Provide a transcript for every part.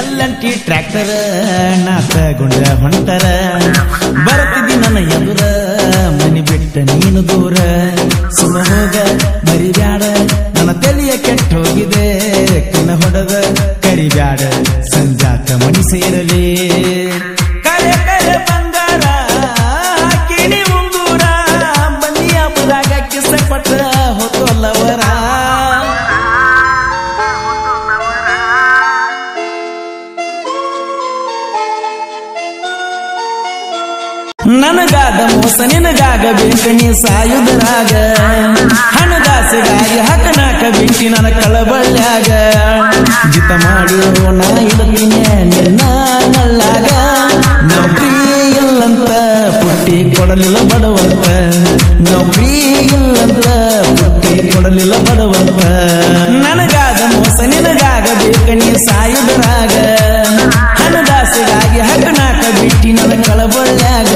ಎಲ್ಲಂಟಿ tractor ನಾತಗೊಂಡ ಹೊಂಟರ ಬರ್ತಿದ್ದಿ ನನ್ನ ಎದುರ ಮನಿ ಬಿಟ್ಟ ನೀನು ದೂರ ಸುಮ್ಮ ಹೋಗ ಮರಿಬ್ಯಾಡ ನನ್ನ ತಲೆಯ ಕೆಟ್ಟ ಹೋಗಿದೆ ಕಣ್ಣ ಹೊಡೆದ ಕರಿಬ್ಯಾಡ ಸಂಜಾಕ ಮನಿ ಸೇರಲಿ ಕರೆ ಕರೆ ಬಂಗಾರ ಕಿಣಿ ಉಂಗೂರ ಬನ್ನಿಯ ಬುದಾಗ ಕಿಸ ಪಟ್ಟ ಹೊತ್ತೊಲ್ಲವರ ನನಗಾದ ಮೋಸ ನಿನಗಾಗಬೇಕು ನೀ ಸಾಯುಧರಾಗ ಹಣದಾಸೆಗಾಗಿ ಹಕನಾಕ ಬಿಟ್ಟಿ ನನ್ನ ಕಳಬಳ್ಳ್ಯಾಗ ಜಿತ ಮಾಡಿರೋ ನಾ ಇಡ್ತೀನಿ ನಿನ್ನ ನಲ್ಲಾಗ ನೌಕರಿ ಇಲ್ಲಂತ ಪುಟ್ಟಿ ಕೊಡಲಿಲ್ಲ ಬಡವಂತ ನೌಕರಿ ಇಲ್ಲಂತ ಪುಟ್ಟಿ ಕೊಡಲಿಲ್ಲ ಬಡವಂತ ನನಗಾದ ಮೋಸ ನಿನಗಾಗಬೇಕು ನೀ ಸಾಯುಧರಾಗ ಹಣದಾಸೆಗಾಗಿ ಹಕನಾಕ ಬಿಟ್ಟಿ ನನ್ನ ಕಳಬಳ್ಳ್ಯಾಗ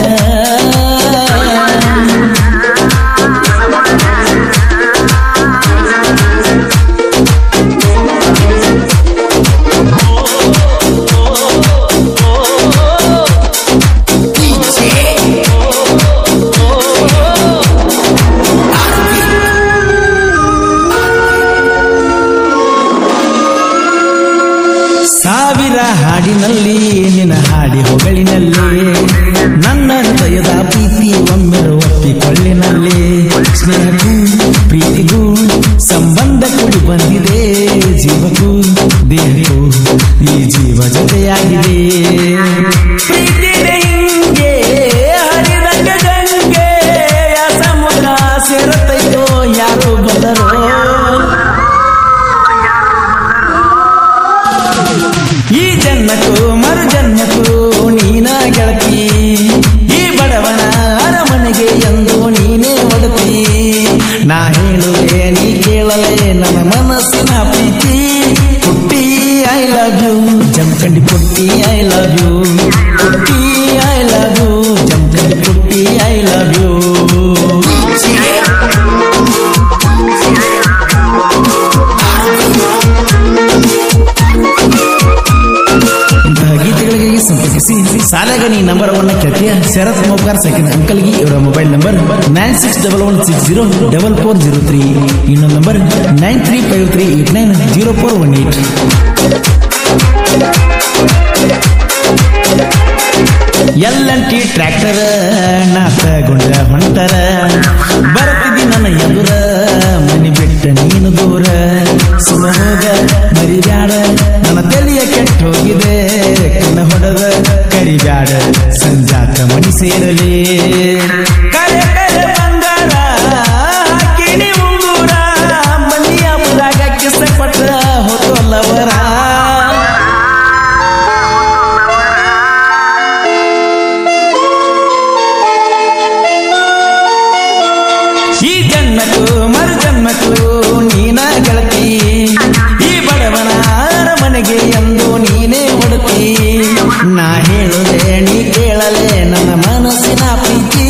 ಸಾವಿರ ಹಾಡಿನಲ್ಲಿ ನಿನ್ನ ಹಾಡಿ ಹೊಗಳಿನಲ್ಲಿ ನನ್ನ ಹೃದಯದ ಪ್ರೀತಿ ಒಮ್ಮೆ ಒಪ್ಪಿಕೊಳ್ಳಿನಲ್ಲಿ ಸ್ನೇಹಕ್ಕೂ ಪ್ರೀತಿಗೂ ಸಂಬಂಧ ಕೂಡಿ ಬಂದಿದೆ ಜೀವಕ್ಕೂ ದೇಹಕ್ಕೂ ಈ ಜೀವ ಜೊತೆಯಾಗಿದೆ ಪ್ರೀತಿದೆ ಹಿಂಗೆ ಹರಿದಂಗ ಗಂಗೆ ಸಮುದ್ರ ಸೇರತೈತೋ ಯಾರು ಬಂದರೋ ಈ ಜನ್ಮಕ್ಕೂ ಮರು ಜನ್ಮಕ್ಕೂ ನೀನ ಗೆಳತಿ ಈ ಬಡವನ ಅರಮನೆಗೆ ಎಂದು ನೀನೇ ಒಡತಿ ನಾ ಹೇಳುವೆ ನೀ ಕೇಳಲೆ ನನ್ನ ಮನಸ್ಸಿನ ಪ್ರೀತಿ ಪುಟ್ಟಿ ಐ ಲವ್ ಯು ಜಮಖಂಡಿ ಪುಟ್ಟಿ ಐ ಲವ್ ಯು ಪುಟ್ಟಿ ಐ ಲವ್ ಯು ಜಮಖಂಡಿ ಪುಟ್ಟಿ ಐ ಲವ್ ಯು ಗೀತೆಗಳಿಗೆ ಸಂಪರ್ಕಿಸಿ ಸಾಲಗಣಿ ನಂಬರ್ 1 ಖ್ಯಾತಿಯ ಶರತ್ ಮೊಬೈಲ್ ಸೆಕೆಂಡ್ ಅಂಕಲ್ಗೆ ಇವರ ಮೊಬೈಲ್ ನಂಬರ್ 9611604403 ಇನ್ನೊಂದು ನಂಬರ್ 9353890418 ಎಲ್ಲಂಟಿ ಟ್ರ್ಯಾಕ್ಟರ್ ನಾತಗೊಂಡ ಹೊಂಟರ ಬರ್ತಿದ್ದಿ ನನ್ನ ಎದುರ ಮನಿ ಬಿಟ್ಟ ನೀನು ದೂರ ಸುಮ್ಮ ಹೋಗ ಮರಿಬ್ಯಾಡ ನನ್ನ ತಲೆಯ ಕೆಟ್ಟ ಹೋಗಿದೆ ಕಣ್ಣ ಹೊಡೆದ ಕರಿಬ್ಯಾಡ ಸಂಜಾಕ ಮನಿ ಸೇರಲಿ ಕರೆ ಕರೆ ಬಂಗಾರ ಕಿಣಿ ಉಂಗೂರ ಮನಿಯ ಬುದಾಗ ಕಿಸ ಪಟ್ಟ ಹೊತ್ತೊಲ್ಲವರ ಈ ಜನ್ಮಕ್ಕೂ ಮರು ಜನ್ಮಕ್ಕೂ ನೀನ ಗೆಳತಿ ಈ ಬಡವನ ಅರಮನೆಗೆ ಎಂದು ನೀನೇ ಒಡತಿ ನಾ ಹೇಳುವೆ ನೀ ಕೇಳಲೆ ನನ್ನ ಮನಸ್ಸಿನ ಪ್ರೀತಿ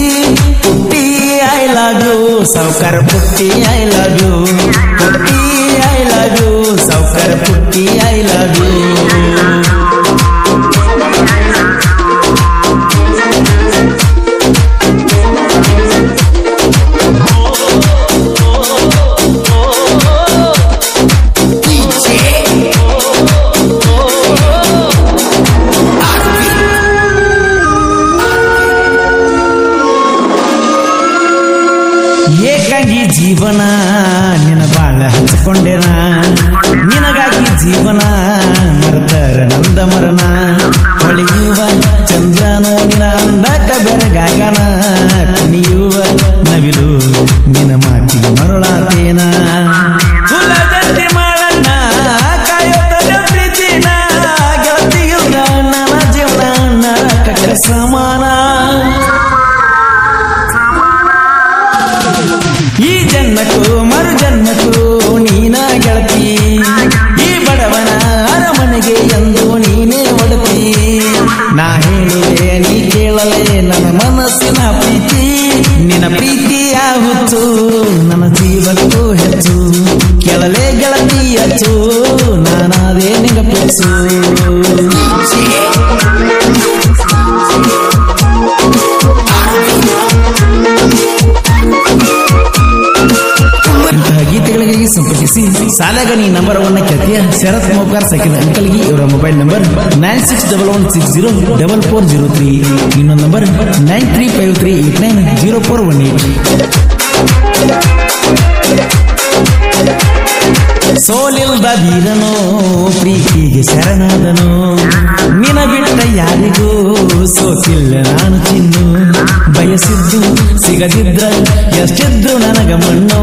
ಪುಟ್ಟಿ ಐ ಲವ್ ಯು ಸಾವ್ಕಾರ ಪುಟ್ಟಿ ಐ ಲವ್ ಯು ಪುಟ್ಟಿ ಐ ಲವ್ ಯು ಸಾವ್ಕಾರ ಪುಟ್ಟಿ ಐ ಲವ್ ಯು ಏಕಾಗಿ ಜೀವನ ನಿನ್ನ ಬಾಳ ಹಚ್ಕೊಂಡೆನ ನಿನಗಾಗಿ ಜೀವನ ಮರತರ ನಂದ ಮರನ ಹೊಳೆಯುವ ಚಂದ್ರನೋ ನಿನ ಅಂದಕ ಬೆರಗಾಗನ ಕುಣಿಯುವ ನವಿಲು ನಿನ ಮಾತಿ ಮರಳಾತೇನ ಕುಲದಂತೆ ಮಾಡಣ್ಣ ಕಾಯುತ್ತದೆ ಪ್ರೀತಿನ ಗೆಳತಿಯುದ ನನ್ನ ಜೀವನ ನರಕ ಸಮಾನ ಈ ಜನ್ಮಕ್ಕೂ ಮರು ಜನ್ಮಕ್ಕೂ ನೀನ ಗೆಳತಿ ಈ ಬಡವನ ಅರಮನೆಗೆ ಎಂದು ನೀನೇ ಒಡತಿ ನಾ ಹೇಳುವೆ ನೀ ಕೇಳಲೆ ನನ್ನ ಮನಸ್ಸಿನ ಪ್ರೀತಿ ನಿನ್ನ ಪ್ರೀತಿಯ ಹುಚ್ಚು ನನ್ನ ಜೀವಕ್ಕೂ ಹೆಚ್ಚು ಕೆಳಲೆ ಗೆಳತಿ ಅಚ್ಚು ನಾನಾದೇ ನಿಂಗ ಪಿಚ್ಚು ಇಂತಹ ಗೀತೆಗಳಿಗೆ ಸಂಪರ್ಕಿಸಿ ಸಾಲಗಣಿ ನಂಬರ್ 1 ಖ್ಯಾತಿಯ ಶರತ್ ಮೋಕಾರ್ ಸಕಿನ ಅಂಕಲ್ಗಿ ಇವರ ಮೊಬೈಲ್ ನಂಬರ್ 9611604403 ಇನ್ನೊಂದು ನಂಬರ್ 9353890418 ಸೋಲಿಲ್ದ ಧೀರನೋ ಪ್ರೀತಿಗೆ ಶರಣಾದನೋ ನಿನ ಬಿಟ್ಟ ಯಾರಿಗೂ ಸೋತಿಲ್ಲ ನಾನು ಚಿನ್ನು ಬಯಸಿದ್ದು ಸಿಗದಿದ್ರ ಎಷ್ಟಿದ್ರು ನನಗ ಮಣ್ಣೋ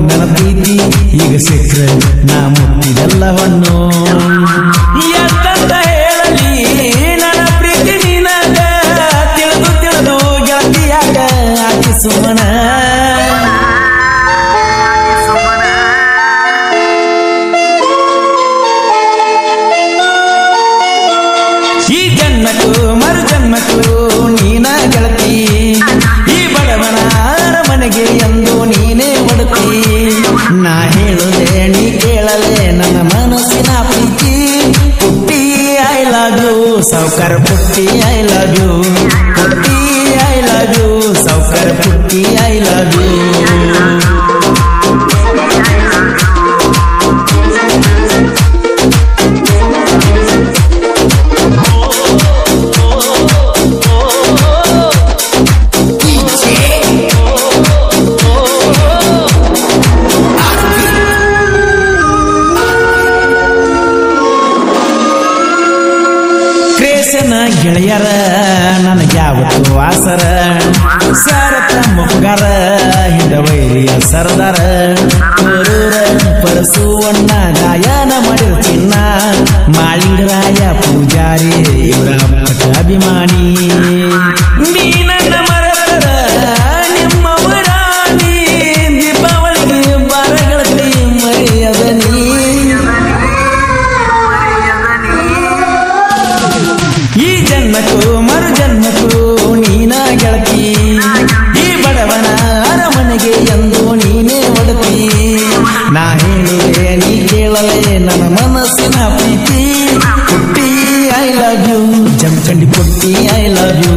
ನನ್ನ ಪ್ರೀತಿ ಈಗ ಸಿಕ್ಕ್ರ ನಾ ಮುಟ್ಟಿದೆಲ್ಲವನ್ನು ಎಷ್ಟಂತ ಹೇಳಲಿ ನನ್ನ ಪ್ರೀತಿ ನಿನಗ ತಿಳಿದು ತಿಳಿದು ಗೆಳತಿಯಾಗ ಆಕಿ ಸುಮನ ಈ ಜನ್ಮಕ್ಕೂ ಮರು ಜನ್ಮಕ್ಕೂ ನೀನ ಗೆಳತಿ ಈ ಬಡವನ ಅರಮನೆಗೆ ಎಂದು ನೀನೇ ಒಡತಿ ನಾ ಹೇಳುದೆ ನೀ ಕೇಳಲೆ ನನ್ನ ಮನಸ್ಸಿನ ಪ್ರೀತಿ ಪುಟ್ಟಿ ಐ ಲವ್ ಯು ಸೌಕರ್ ಪುಟ್ಟಿ ಐ ಲವ್ ಯು ಪುಟ್ಟಿ ಐ ಲವ್ ಯು ಸೌಕರ್ ಪುಟ್ಟಿ ಐ ಲವ್ ಯು ಗೆಳೆಯರ ನನಗ್ಯಾವತ್ತು ವಾಸರ ಸಾರತ ಮುಖಗಾರ ಹಿಂದವೈರಿಯ ಸರ್ದಾರ ಪರಸುವಣ್ಣ ಗಾಯನ ಮಾಡಿದ ಚಿನ್ನ ಮಾಳಿಂಗರಾಯ ಪೂಜಾರಿ ಇವರ ಅಭಿಮಾನಿ ನೀನನ್ನ ಮರತರ ನಿಮ್ಮವರಾಣಿ ದೀಪಾವಳಿಗೆ ಬಾರಗಳತಿ ಮರೆಯದ ನೀ ಈ ಜನ್ಮಕ್ಕೂ ಮರು ಜನ್ಮಕ್ಕೂ ನೀನ ಗೆಳತಿ ಈ ಬಡವನ ಅರಮನೆಗೆ ಎಂದು ನೀನೇ ಒಡತಿ ನಾ ಹೇಳುವೆ ನೀ ಕೇಳಲೆ ನನ್ನ ಮನಸ್ಸಿನ ಪ್ರೀತಿ ಪುಟ್ಟಿ ಐ ಲವ್ ಯು ಜಮಖಂಡಿ ಪುಟ್ಟಿ ಐ ಲವ್ ಯು